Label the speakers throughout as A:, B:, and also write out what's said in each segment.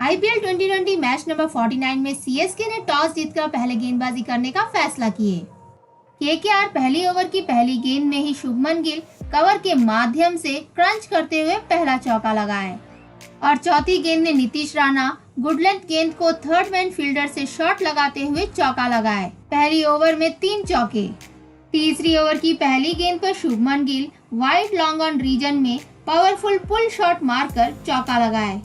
A: IPL 2020 match number 49 में CSK ने toss जीतकर पहले गेंदबाजी करने का फैसला किए। केकेआर पहली ओवर की पहली गेंद में ही शुभमन गिल कवर के माध्यम से क्रंच करते हुए पहला चौका लगाए और चौथी गेंद में नीतीश राणा गुड लेंथ गेंद को थर्ड मैन फील्डर से शॉट लगाते हुए चौका लगाए। पहली ओवर में 3 चौके। तीसरी ओवर की पहली गेंद पर Shubman Gill wide long on region में पावरफुल पुल शॉट मारकर चौका लगाए।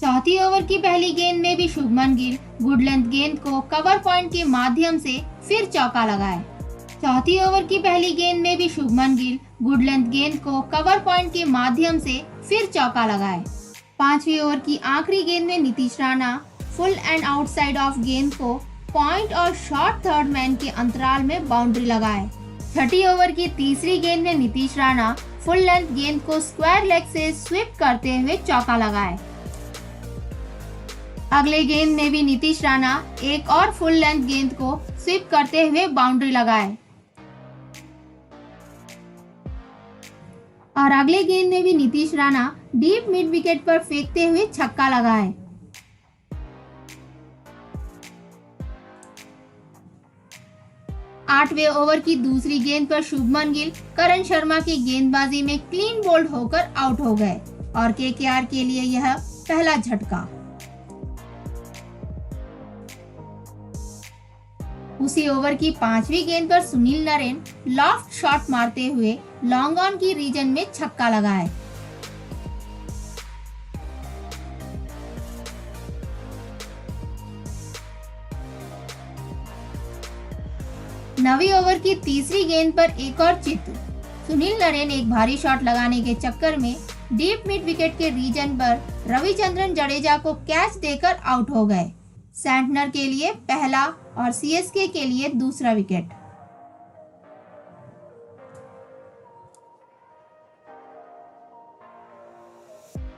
A: चौथी ओवर की पहली गेंद में भी शुभमन गिल गुड लेंथ गेंद को कवर पॉइंट के माध्यम से फिर चौका लगाए। चौथी ओवर की पहली गेंद में भी शुभमन गिल गुड लेंथ गेंद को कवर पॉइंट के माध्यम से फिर चौका लगाए। पांचवी ओवर की आखिरी गेंद में Nitish Rana full and outside of गेंद को पॉइंट और शॉर्ट थर्ड मैन के अंतराल में बाउंड्री लगाए। छठी ओवर की तीसरी गेंद में नीतीश राणा फुल लेंथ गेंद को स्क्वायर लेग से स्वीप करते हुए चौका लगाए। अगले गेंद में भी नीतीश राणा एक और फुल लेंथ गेंद को स्वीप करते हुए बाउंड्री लगाए और अगले गेंद में भी Nitish Rana deep mid wicket पर फेंकते हुए छक्का लगाए। आठवें ओवर की दूसरी गेंद पर शुभमन गिल करण शर्मा की गेंदबाजी में क्लीन बोल्ड होकर आउट हो गए और केकेआर के लिए यह पहला झटका। उसी ओवर की पांचवी गेंद पर सुनील नरेन लॉफ्ट शॉट मारते हुए लॉन्ग ऑन की रीजन में छक्का लगाए। नवीं ओवर की तीसरी गेंद पर एक और चित्त। सुनील नरेन एक भारी शॉट लगाने के चक्कर में डीप मिड विकेट के रीजन पर रविचंद्रन जडेजा को कैच देकर आउट हो गए। सेंटनर के लिए पहला और सीएसके के लिए दूसरा विकेट।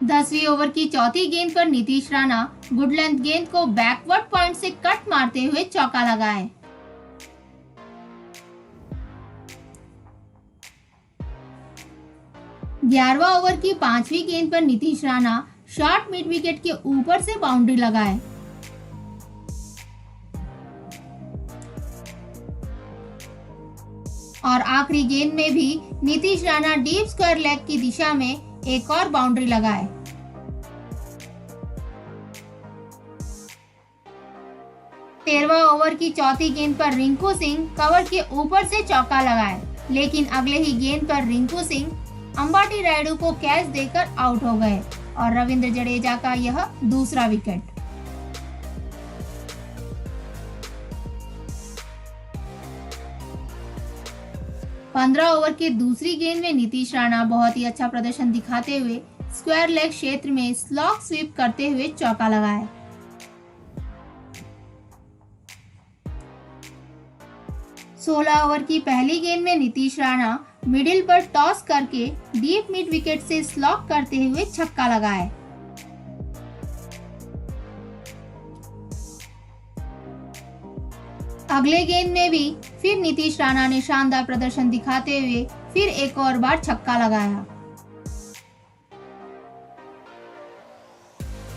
A: दसवीं ओवर की चौथी गेंद पर नीतीश राणा गुड लेंथ गेंद को बैकवर्ड पॉइंट से कट मारते हुए चौका लगाए। ग्यारहवां ओवर की पांचवी गेंद पर Nitish Rana short mid wicket के ऊपर से बाउंड्री लगाए। और आखिरी गेंद में भी Nitish Rana deep square leg की दिशा में एक और बाउंड्री लगाए। तेरहवां ओवर की चौथी गेंद पर रिंकू सिंह कवर के ऊपर से चौका लगाए, लेकिन अगले ही गेंद पर रिंकू सिंह अंबाटी रायडू को कैच देकर आउट हो गए और रविंद्र जडेजा का यह दूसरा विकेट। पंद्रह ओवर की दूसरी गेंद में नीतीश राणा बहुत ही अच्छा प्रदर्शन दिखाते हुए स्क्वायर लेग क्षेत्र में स्लॉग स्वीप करते हुए चौका लगाए। सोलह ओवर की पहली गेंद में नीतीश राणा मिडिल पर टॉस करके डीप मिड विकेट से स्लॉग करते हुए छक्का लगाए। अगले गेंद में भी फिर नीतीश राणा ने शानदार प्रदर्शन दिखाते हुए फिर एक और बार छक्का लगाया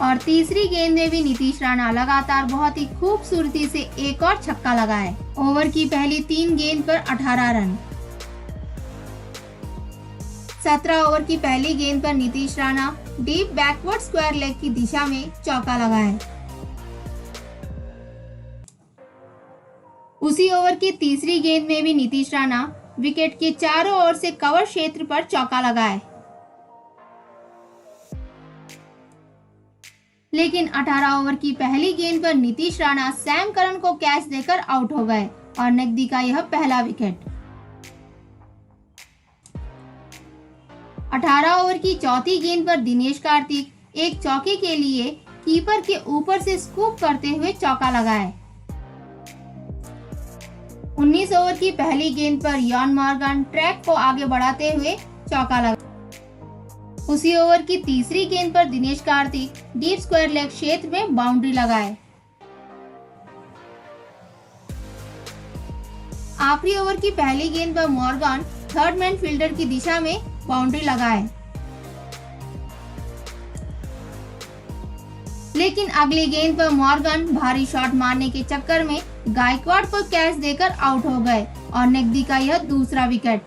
A: और तीसरी गेंद में भी नीतीश राणा लगातार बहुत ही खूबसूरती से एक और छक्का लगाए। ओवर की पहली 3 गेंद पर 18 रन। 17 ओवर की पहली गेंद पर Nitish Rana deep backward square leg की दिशा में चौका लगाए। उसी ओवर की तीसरी गेंद में भी नीतीश राणा विकेट के चारों ओर से कवर क्षेत्र पर चौका लगाए, लेकिन 18 ओवर की पहली गेंद पर नीतीश राणा सैम करन को कैच देकर आउट हो गए और नकदी का यह पहला विकेट। 18 ओवर की चौथी गेंद पर दिनेश कार्तिक एक चौके के लिए कीपर के ऊपर से स्कूप करते हुए चौका लगाए। 19 ओवर की पहली गेंद पर यॉन मॉर्गन ट्रैक को आगे बढ़ाते हुए चौका लगा। उसी ओवर की तीसरी गेंद पर Dinesh Karthik deep square leg क्षेत्र में बाउंड्री लगाए। आखिरी ओवर की पहली गेंद पर मॉर्गन थर्ड मैन फील्डर की दिशा में बाउंड्री लगाए। लेकिन अगली गेंद पर मॉर्गन भारी शॉट मारने के चक्कर में गायकवाड़ को कैच देकर आउट हो गए और नकदी का यह दूसरा विकेट।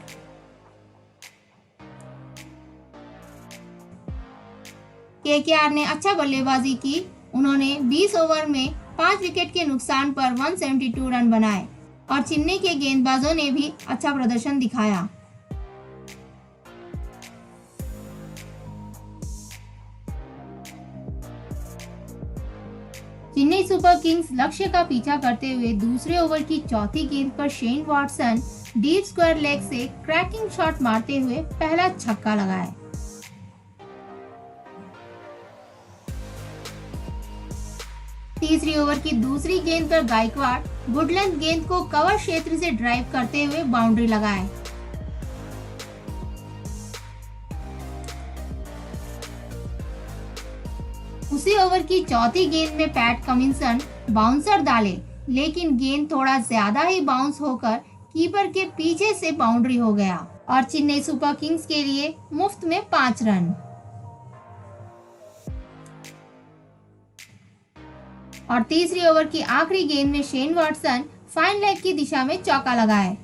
A: केकेआर ने अच्छा बल्लेबाजी की। उन्होंने 20 ओवर में 5 विकेट के नुकसान पर 172 रन बनाए और चेन्नई के गेंदबाजों ने भी अच्छा प्रदर्शन दिखाया। चेन्नई सुपर किंग्स लक्ष्य का पीछा करते हुए दूसरे ओवर की चौथी गेंद पर Shane Watson deep square leg से क्रैकिंग शॉट मारते हुए पहला छक्का लगाए। तीसरी ओवर की दूसरी गेंद पर गायकवाड़ वुडलैंड गेंद को कवर क्षेत्र से ड्राइव करते हुए बाउंड्री लगाए। उसी ओवर की चौथी गेंद में पैट कमिंसन बाउंसर डाले, लेकिन गेंद थोड़ा ज्यादा ही बाउंस होकर कीपर के पीछे से बाउंड्री हो गया और चेन्नई सुपर किंग्स के लिए मुफ्त में 5 रन। और तीसरी ओवर की आखिरी गेंद में शेन वॉटसन फाइन लेग की दिशा में चौका लगाए।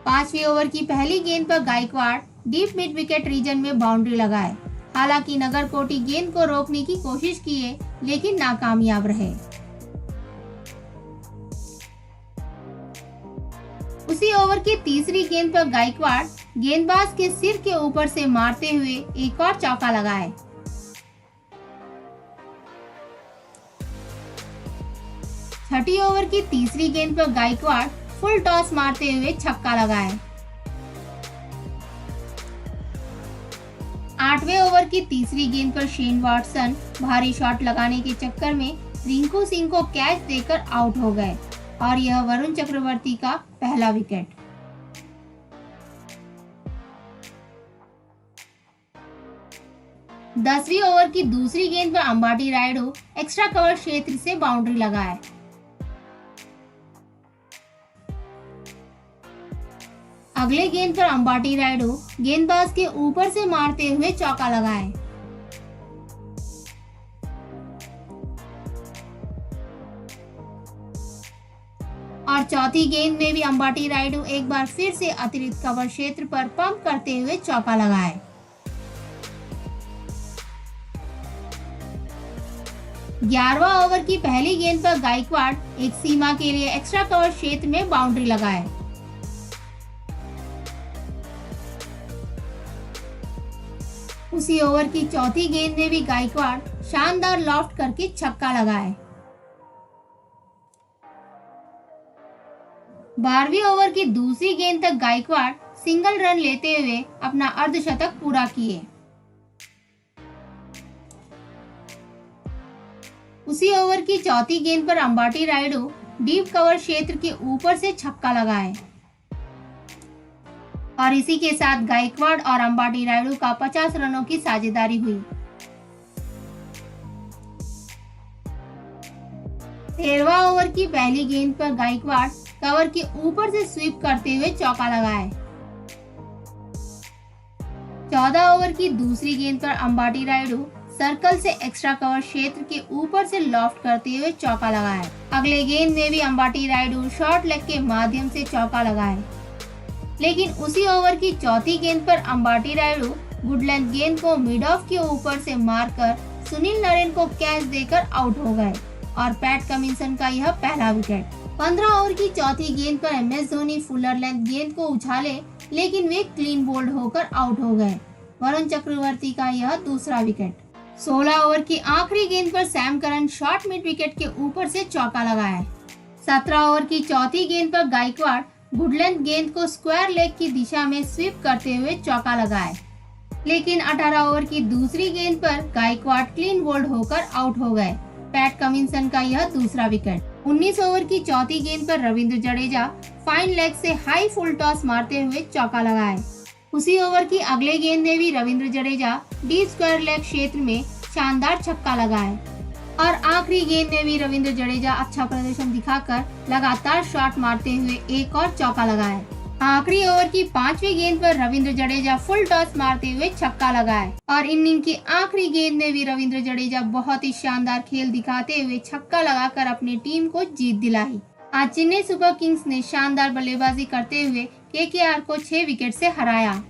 A: पांचवी ओवर की पहली गेंद पर Gaikwad deep mid wicket region में बाउंड्री लगाए। हालांकि नगरकोटी गेंद को रोकने की कोशिश किए, लेकिन नाकामयाब रहे। उसी ओवर की तीसरी गेंद पर गायकवाड़ गेंदबाज के सिर के ऊपर से मारते हुए एक और चौका लगाए। छठी ओवर की तीसरी गेंद पर गायकवाड़ फुल टॉस मारते हुए छक्का लगाए। आठवें ओवर की तीसरी गेंद पर शेन वॉटसन भारी शॉट लगाने के चक्कर में रिंकू सिंह को कैच देकर आउट हो गए और यह वरुण चक्रवर्ती का पहला विकेट। दसवीं ओवर की दूसरी गेंद पर अंबाटी रायडू एक्स्ट्रा कवर क्षेत्र से बाउंड्री लगाए। अगले गेंद पर अंबाटी रायडू गेंदबाज के ऊपर से मारते हुए चौका लगाए। और चौथी गेंद में भी अंबाटी रायडू एक बार फिर से अतिरिक्त कवर क्षेत्र पर पंप करते हुए चौका लगाए। ग्यारहवां ओवर की पहली गेंद पर गायकवाड़ एक सीमा के लिए एक्स्ट्रा कवर क्षेत्र में बाउंड्री लगाए। उसी ओवर की चौथी गेंद में भी गायकवाड़ शानदार लॉफ्ट करके छक्का लगाए। 12वीं ओवर की दूसरी गेंद तक गायकवाड़ सिंगल रन लेते हुए अपना अर्धशतक पूरा किए। उसी ओवर की चौथी गेंद पर अंबाटी रायडू डीप कवर क्षेत्र के ऊपर से छक्का लगाए और इसी के साथ गायकवाड़ और अंबाटी रायडू का 50 रनों की साझेदारी हुई। 13वां ओवर की पहली गेंद पर गायकवाड़ कवर के ऊपर से स्वीप करते हुए चौका लगाए। 14 ओवर की दूसरी गेंद पर अंबाटी रायडू सर्कल से एक्स्ट्रा कवर क्षेत्र के ऊपर से लॉफ्ट करते हुए चौका लगाए। अगले गेंद में भी अंबाटी रायडू शॉर्ट लेग के माध्यम से चौका लगाए, लेकिन उसी ओवर की चौथी गेंद पर अंबाटी रायडू वुडलैंड गेंद को मिड ऑफ के ऊपर से मारकर सुनील नरेन को कैच देकर आउट हो गए और पैट कमिंसन का यह पहला विकेट। 15 ओवर की चौथी गेंद पर MS धोनी फुलर लेंथ गेंद को उछाले, लेकिन वे क्लीन बोल्ड होकर आउट हो गए। वरुण चक्रवर्ती का यह दूसरा विकेट। 16 ओवर की आखिरी गेंद पर Sam Curran short mid wicket के ऊपर से चौका लगाए। 17 ओवर की चौथी गेंद पर गायकवाड़ वुडलैंड गेंद को स्क्वायर लेग की दिशा में स्वीप करते हुए चौका लगाए, लेकिन 18 ओवर की दूसरी गेंद पर गायकवाड़ क्लीन बोल्ड होकर आउट हो गए। पैट कमिंसन का यह दूसरा विकेट। 19 ओवर की चौथी गेंद पर रविंद्र जडेजा फाइन लेग से हाई फुल टॉस मारते हुए चौका लगाए। उसी ओवर की अगले गेंद में भी Ravindra Jadeja deep square leg क्षेत्र में शानदार छक्का लगाए और आखिरी गेंद में भी रविंद्र जडेजा अच्छा प्रदर्शन दिखाकर लगातार शॉट मारते हुए एक और चौका लगाए। आखिरी ओवर की 5वीं गेंद पर रविंद्र जडेजा फुल टॉस मारते हुए छक्का लगाए और इनिंग की आखिरी गेंद में भी रविंद्र जडेजा बहुत ही शानदार खेल दिखाते हुए छक्का लगाकर अपनी टीम को जीत दिलाई। आज चेन्नई सुपर किंग्स ने शानदार बल्लेबाजी करते हुए केकेआर को 6 विकेट से हराया।